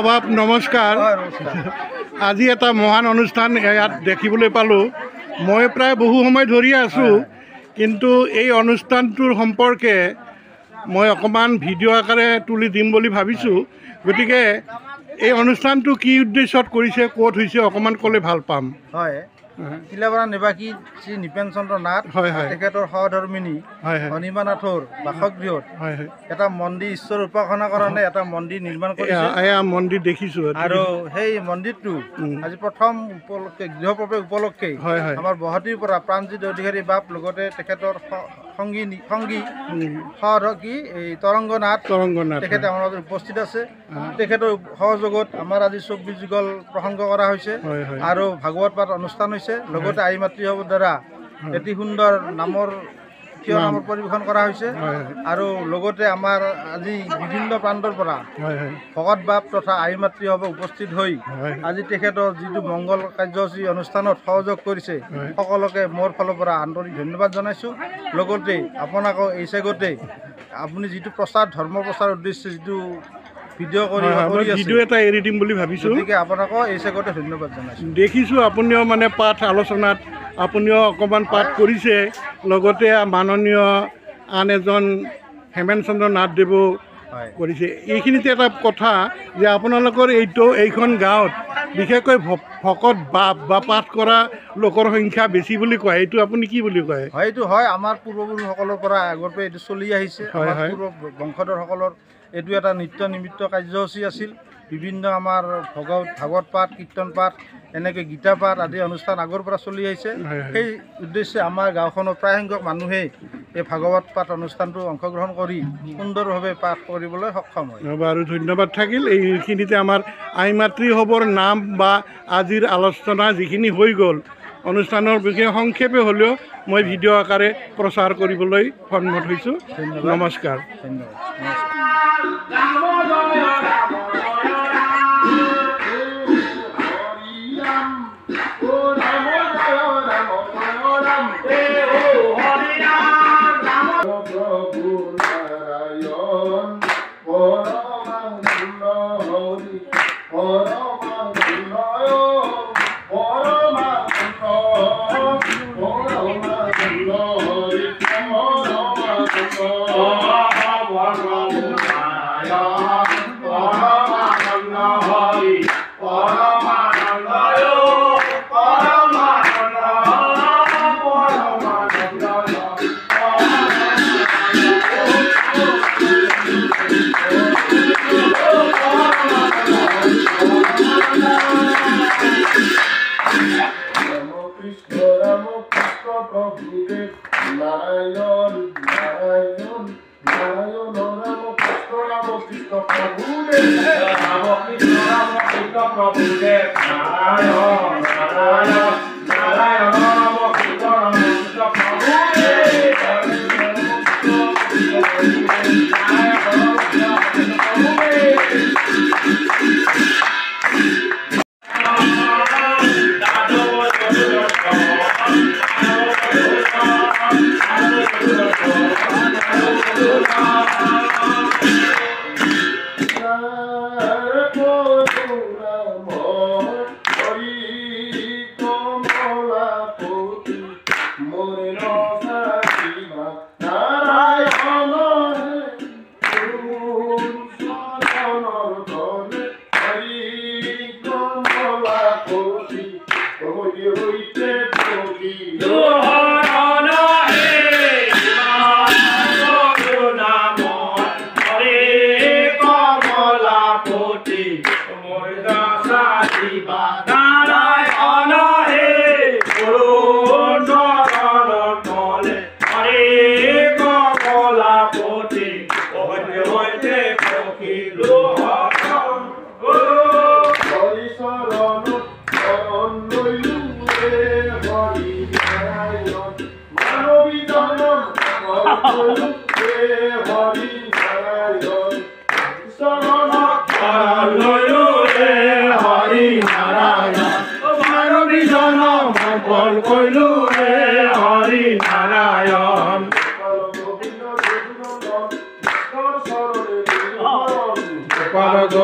বাপ নমস্কাৰ। আজি এটা মহান অনুষ্ঠান ইয়াত দেখিবলৈ পালোঁ। মই প্ৰায় বহু সময় ধৰি আছোঁ, কিন্তু এই অনুষ্ঠানটোৰ সম্পৰ্কে মই অকণমান ভিডিঅ' আকাৰে তুলি দিম বুলি ভাবিছোঁ। গতিকে এই অনুষ্ঠানটো কি উদ্দেশ্যত কৰিছে, ক'ত হৈছে অকণমান ক'লে ভাল পাম। হয়, তিলাপাৰা নিবাসী শ্ৰী নৃপেন চন্দ্ৰ নাথ, তেখেতৰ সহধৰ্মিনী অনিমা নাথৰ বাসগৃহত এটা মন্দিৰ, ঈশ্বৰ উপাসনাৰ কাৰণে এটা মন্দিৰ নিৰ্মাণ কৰিছে। মন্দিৰ দেখিছোঁ, আৰু সেই মন্দিৰটো আজি প্ৰথম গৃহপ্ৰৱেশ উপলক্ষে আমাৰ গুৱাহাটীৰ পৰা প্ৰাণজিৎ অধিকাৰী বাপ, লগতে তেখেতৰ সংগী সহধৰ্মী এই তৰংগনাথ তেখেতে আমাৰ মাজত উপস্থিত আছে। তেখেতৰ সহযোগত আমাৰ আজি 24 যুগল প্ৰসংগ কৰা হৈছে আৰু ভাগৱত পাঠ অনুষ্ঠান হৈছে। লগতে আই মাতৃ হবৰ দ্বাৰা এটি সুন্দৰ নামৰ পৰিৱেশন কৰা হৈছে। আৰু লগতে আমাৰ আজি বিভিন্ন প্ৰান্তৰ পৰা ভকত বাপ তথা আই মাতৃ হ'ব উপস্থিত হৈ আজি তেখেতৰ যিটো মংগল কাৰ্যসূচী অনুষ্ঠানত সহযোগ কৰিছে, সকলোকে মোৰ ফালৰ পৰা আন্তৰিক ধন্যবাদ জনাইছোঁ। লগতে আপোনাকো এই চেগতে আপুনি যিটো প্ৰচাৰ, ধৰ্ম প্ৰচাৰ উদ্দেশ্যে যিটো ভিডিঅ' ভিডিঅ' এটা এৰি দিম বুলি ভাবিছোঁ, গতিকে আপোনাকো এই চেগতে ধন্যবাদ জনাইছোঁ। দেখিছোঁ আপুনিও মানে পাঠ আলোচনাত আপুনিও অকণমান পাঠ কৰিছে, লগতে মাননীয় আন এজন হেমেন চন্দ্ৰ নাথদেৱো কৰিছে। এইখিনিতে এটা কথা যে আপোনালোকৰ এইখন গাঁৱত বিশেষকৈ ভকত বাপ বা পাঠ কৰা লোকৰ সংখ্যা বেছি বুলি কয়, এইটো আপুনি কি বুলি কয়? হয়, এইটো হয়, আমাৰ পূৰ্বপুৰুষসকলৰ পৰা আগৰ পৰা এইটো চলি আহিছে। পূৰ্ব বংশধৰসকলৰ এইটো এটা নিত্য নিমিত্ত কাৰ্যসূচী আছিল। বিভিন্ন আমাৰ ভাগৱত পাঠ, কীৰ্তন পাঠ, এনেকৈ গীতা পাঠ আদি অনুষ্ঠান আগৰ পৰা চলি আহিছে। সেই উদ্দেশ্যে আমাৰ গাঁওখনৰ প্ৰায়সংখ্যক মানুহে এই ভাগৱত পাঠ অনুষ্ঠানটো অংশগ্ৰহণ কৰি সুন্দৰভাৱে পাঠ কৰিবলৈ সক্ষম হয়। বাৰু ধন্যবাদ থাকিল। এইখিনিতে আমাৰ আই মাতৃ হবৰ নাম বা আজিৰ আলোচনা যিখিনি হৈ গ'ল, অনুষ্ঠানৰ বিষয়ে সংক্ষেপে হ'লেও মই ভিডিঅ' আকাৰে প্ৰচাৰ কৰিবলৈ সন্মত হৈছোঁ। নমস্কাৰ।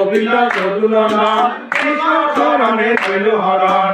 গোবিন্দ যদুনন্দন কৃষ্ণ চরণে রইল হরণ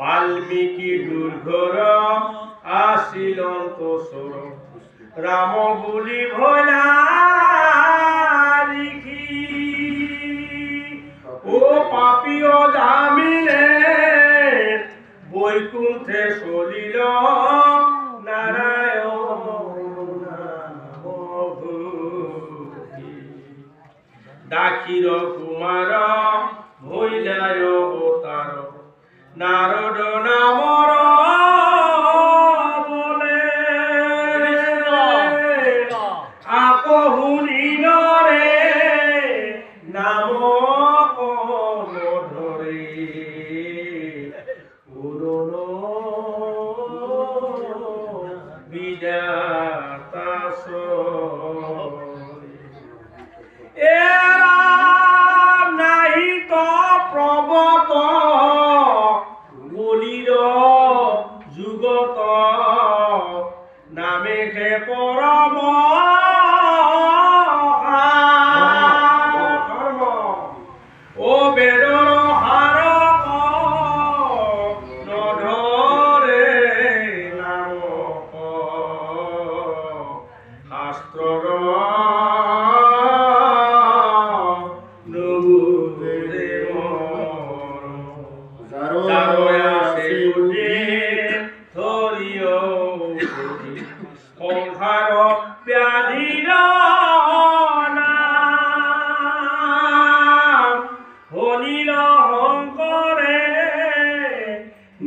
বাল্মীকি দুর্ঘর আসিল তোষর রাম বুলি ভোলা লিখি ও পাপিও জামিলে বৈকুণ্ঠে চলিল নারায়ণ দাখির কুমার ভৈলায় অবতার নারদ নামর বলে আপহুনিল রে নাম ধরে পুরন বিদাতা এরা নাহি তো প্রবল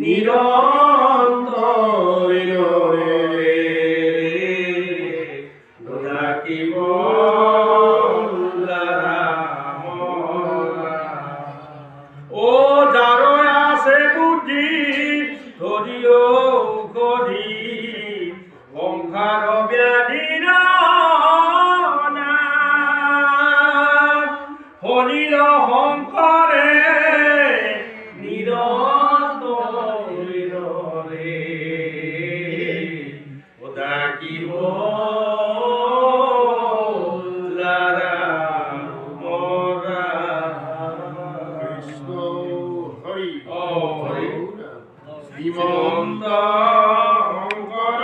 নিৰন্তৰে ডাকিব ও যাৰ আছে বুদ্ধি ধৰিও ঘৰি সংসাৰ ব্যাধিৰ হৰিৰ শংকৰে নিৰন্তৰে ডাকিব শ্ৰীমন্ত শংকৰ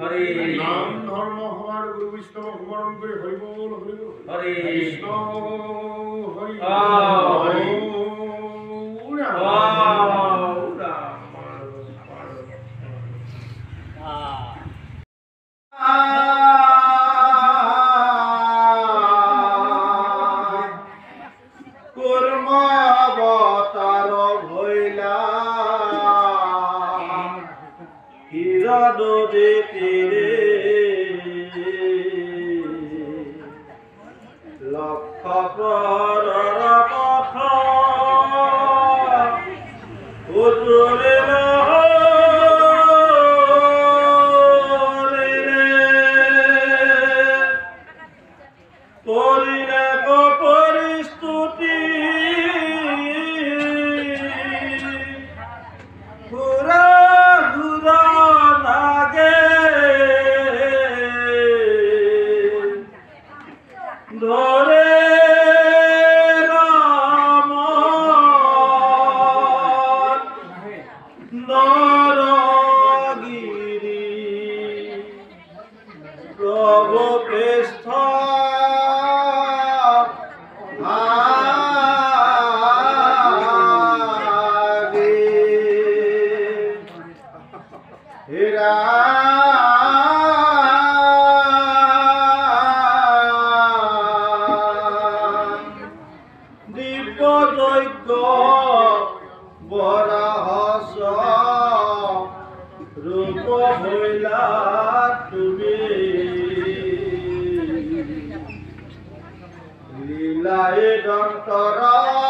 হৰি নাম ধৰ্ম সমাজ গুৰু বৈষ্ণৱ স্মৰণ কৰি হৰি বল হৰি কৃষ্ণ হৰি লক্ষ পৰৰ পথ উজুৰে কৰিলে পৰিস্তুতি ঘূৰা ঘূৰা লাগে ধৰে ৰাম নৰগিৰি প্ৰভু কৃষ্ণ হেৰা দিব্যযজ্ঞ বৰাহস ৰূপ হইলা তুমি লীলাই দন্তৰা